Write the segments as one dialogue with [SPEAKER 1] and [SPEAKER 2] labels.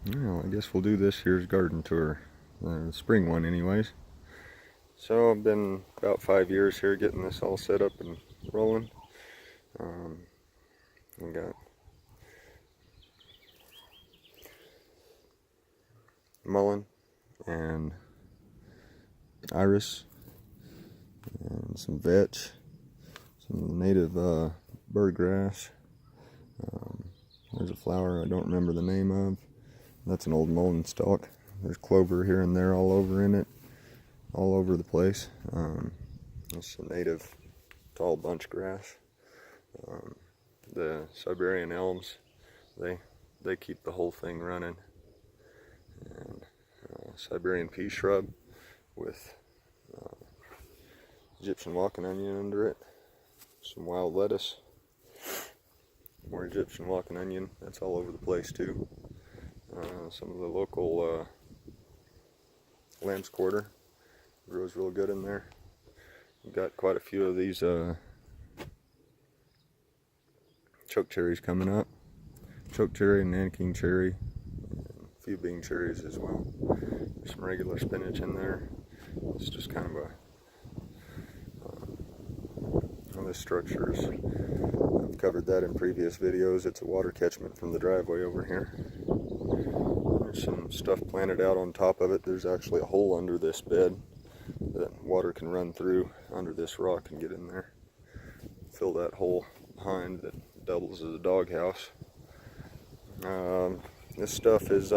[SPEAKER 1] Well, I guess we'll do this here's garden tour, the spring one anyways. So I've been about 5 years here getting this all set up and rolling. We got mullein and iris and some vetch, some native bird grass. There's a flower I don't remember the name of. That's an old mullein stalk. There's clover here and there all over in it, all over the place. It's a native tall bunch grass. The Siberian elms, they keep the whole thing running. And Siberian pea shrub with Egyptian walking onion under it. Some wild lettuce. More Egyptian walking onion. That's all over the place too. Some of the local lamb's quarter grows real good in there. We've got quite a few of these choke cherries coming up. Choke cherry and Nanking cherry. And a few bean cherries as well. There's some regular spinach in there. It's just kind of this structures. I've covered that in previous videos. It's a water catchment from the driveway over here. There's some stuff planted out on top of it. There's actually a hole under this bed that water can run through under this rock and get in there. Fill that hole behind that doubles as a doghouse. This stuff is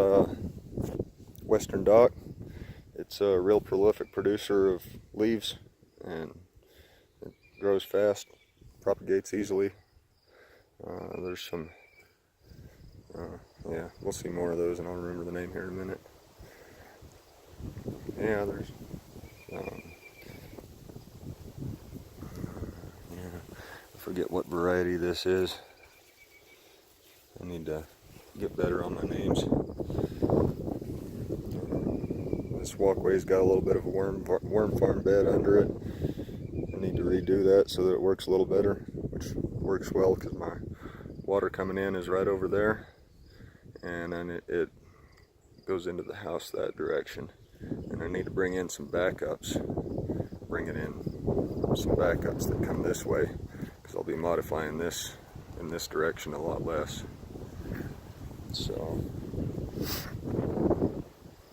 [SPEAKER 1] Western Dock. It's a real prolific producer of leaves and it grows fast, propagates easily. There's some, yeah, we'll see more of those and I'll remember the name here in a minute. Yeah, there's, yeah, I forget what variety this is. I need to get better on my names. This walkway's got a little bit of a worm farm bed under it. I need to redo that so that it works a little better, which works well because my water coming in is right over there, and then it goes into the house that direction. And I need to bring in some backups, some backups that come this way, because I'll be modifying this in this direction a lot less. So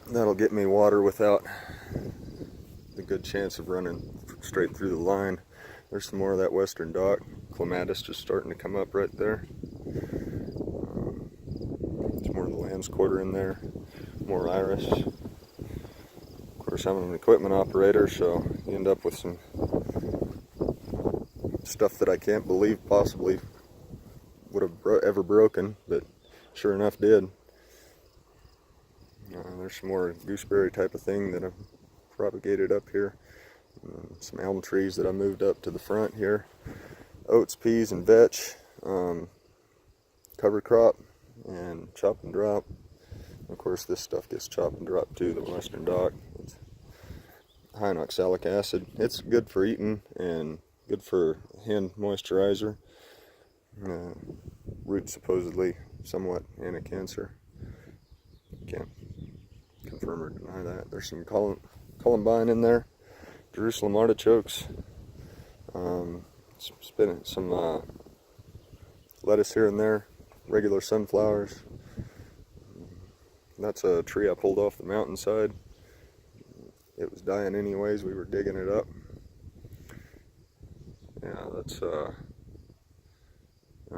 [SPEAKER 1] that'll get me water without the good chance of running straight through the line. There's some more of that Western Dock. Clematis just starting to come up right there. There's more of the lamb's quarter in there. More iris. Of course, I'm an equipment operator, so you end up with some stuff that I can't believe possibly would have ever broken, but sure enough did. There's some more gooseberry type of thing that I've propagated up here. Some elm trees that I moved up to the front here. Oats, peas, and vetch. Cover crop and chop and drop. Of course, this stuff gets chopped and dropped too, the Western Dock. It's high in oxalic acid. It's good for eating and good for hand moisturizer. Root supposedly somewhat anti-cancer. Can't confirm or deny that. There's some columbine in there. Jerusalem artichokes. Some lettuce here and there. Regular sunflowers. That's a tree I pulled off the mountainside. It was dying anyways. We were digging it up. Yeah, that's I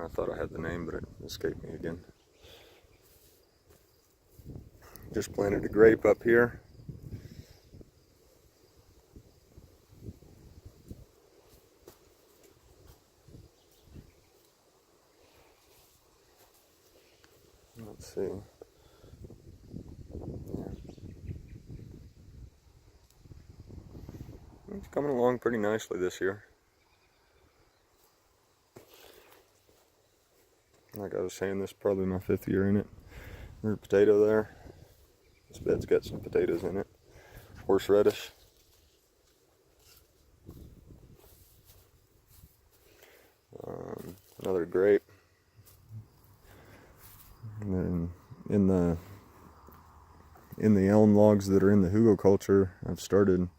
[SPEAKER 1] thought I had the name, but it escaped me again. Just planted a grape up here. Let's see. Yeah. It's coming along pretty nicely this year. Like I was saying, this is probably my 5th year in it. There's a potato there. This bed's got some potatoes in it. Horseradish. Another grape. And then in the in the elm logs that are in the hugelkultur, I've started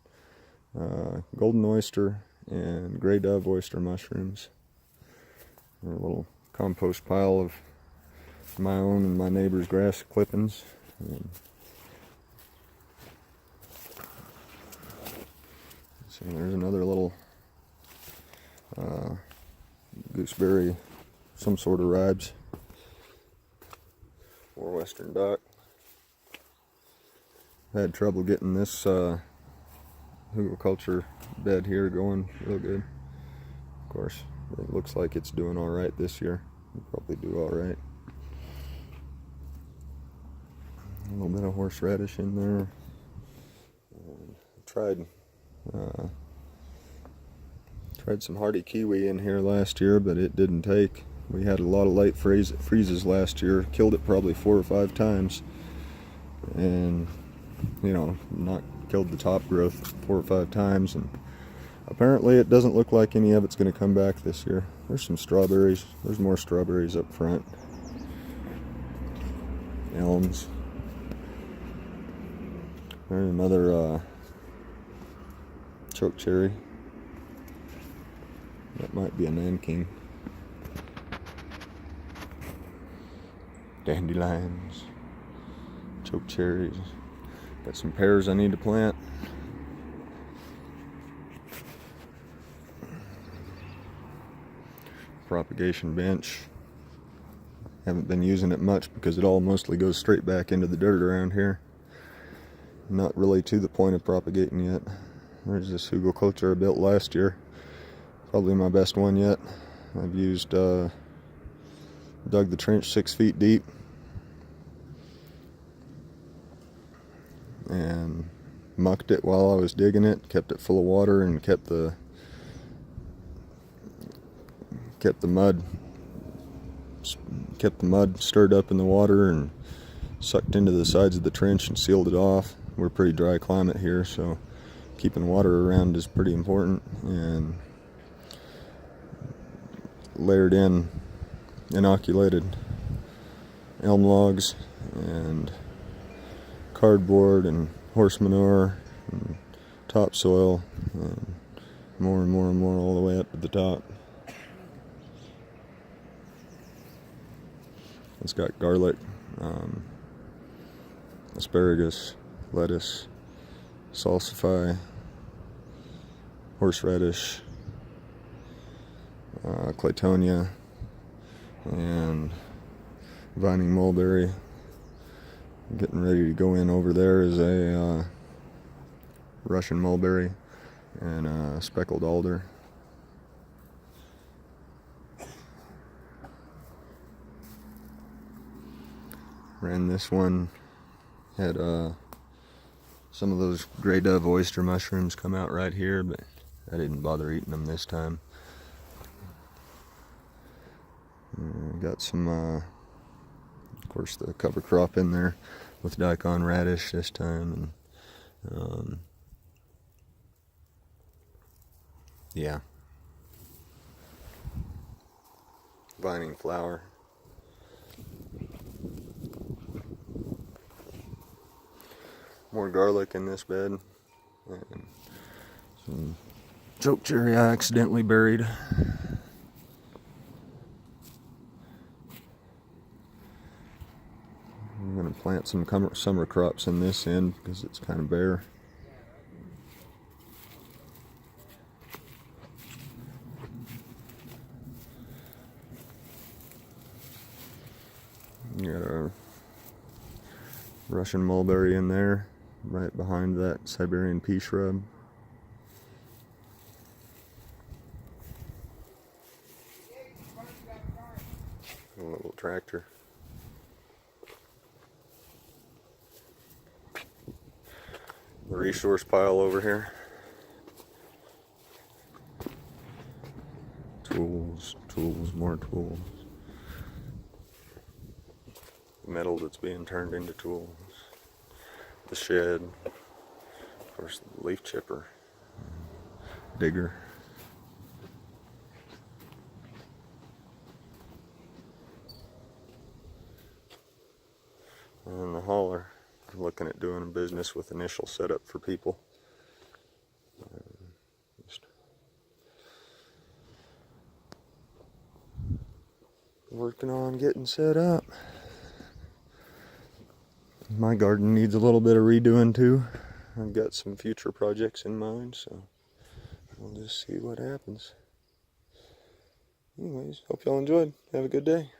[SPEAKER 1] golden oyster and gray dove oyster mushrooms. A little compost pile of my own and my neighbor's grass clippings. So there's another little gooseberry, some sort of ribes, or western duck. I had trouble getting this hugelkultur bed here going real good. Of course, it looks like it's doing all right this year. It'll probably do all right. A little bit of horseradish in there. Tried some hardy kiwi in here last year, but it didn't take. We had a lot of late freezes last year. Killed it probably 4 or 5 times, and not killed the top growth 4 or 5 times. And apparently, it doesn't look like any of it's going to come back this year. There's some strawberries. There's more strawberries up front. Elms. There's another choke cherry. That might be a Nanking. Dandelions. Choke cherries. Got some pears I need to plant. Propagation bench. Haven't been using it much because it all mostly goes straight back into the dirt around here. Not really to the point of propagating yet. There's this hugelkultur I built last year. Probably my best one yet. I've used, dug the trench 6 feet deep. And mucked it while I was digging it. Kept it full of water and kept the mud stirred up in the water and sucked into the sides of the trench and sealed it off. We're a pretty dry climate here, so keeping water around is pretty important. And layered in inoculated elm logs and cardboard and horse manure and topsoil and more and more and more all the way up to the top. It's got garlic, asparagus, lettuce, salsify, horseradish, Claytonia, and vining mulberry. Getting ready to go in over there is a Russian mulberry and a speckled alder. Ran this one, had some of those gray dove oyster mushrooms come out right here, but I didn't bother eating them this time. Got some, of course, the cover crop in there with daikon radish this time, and yeah, vining flower. More garlic in this bed, and some choke cherry I accidentally buried. I'm going to plant some summer crops in this end because it's kind of bare. You got a Russian mulberry in there, right behind that Siberian pea shrub. A little tractor. The resource pile over here. Tools, more tools. Metal that's being turned into tools. The shed. Of course, the leaf chipper. Digger. And the hauler. looking at doing a business with initial setup for people. Just working on getting set up. My garden needs a little bit of redoing too. I've got some future projects in mind, so we'll just see what happens. Anyways, hope y'all enjoyed. Have a good day.